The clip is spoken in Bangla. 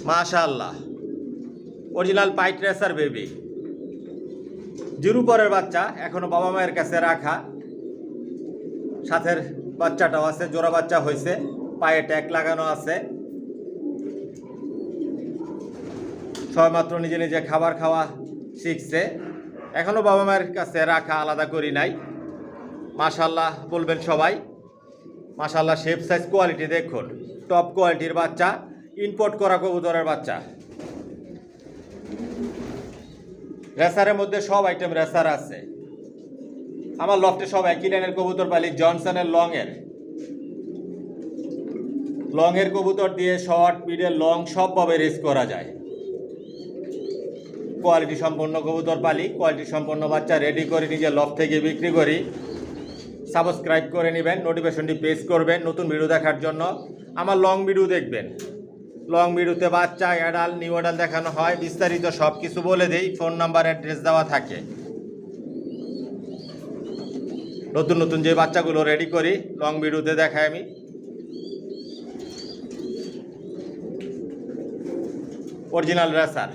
মাশাআল্লাহ, অরিজিনাল পাইট রেসার বেবি, জিরু পরের বাচ্চা, এখনো বাবা মায়ের কাছে রাখা। সাথের বাচ্চাটাও আছে, জোড়া বাচ্চা হয়েছে, পায়ে ট্যাগ লাগানো আছে। সবেমাত্র নিজে নিজে খাবার খাওয়া শিখছে, এখনো বাবা মায়ের কাছে রাখা, আলাদা করি নাই। মাশাআল্লাহ বলবেন সবাই। মাশাআল্লাহ, শেপ সাইজ কোয়ালিটি দেখুন, টপ কোয়ালিটির বাচ্চা, ইম্পোর্ট করা কবুতরের বাচ্চা। রেসারের মধ্যে সব আইটেম রেসার আছে। আমার লফটে সব একই লাইনের কবুতর পালি, জনসনের লংয়ের কবুতর দিয়ে শর্ট, মিডল, লং সবভাবে রেস করা যায়। কোয়ালিটি সম্পন্ন কবুতর পালি, কোয়ালিটি সম্পন্ন বাচ্চা রেডি করে নিজে লফট থেকে বিক্রি করি। সাবস্ক্রাইব করে নেবেন, নোটিফিকেশনটি প্রেস করবেন নতুন ভিডিও দেখার জন্য। আমার লং ভিডিও দেখবেন, লং ভিডিওতে বাচ্চা, অ্যাডাল, নিউ অ্যাডাল দেখানো হয়, বিস্তারিত সব কিছু বলে দেই, ফোন নাম্বার, অ্যাড্রেস দেওয়া থাকে। নতুন নতুন যে বাচ্চাগুলো রেডি করি লং ভিডিওতে দেখাই আমি। Original racer.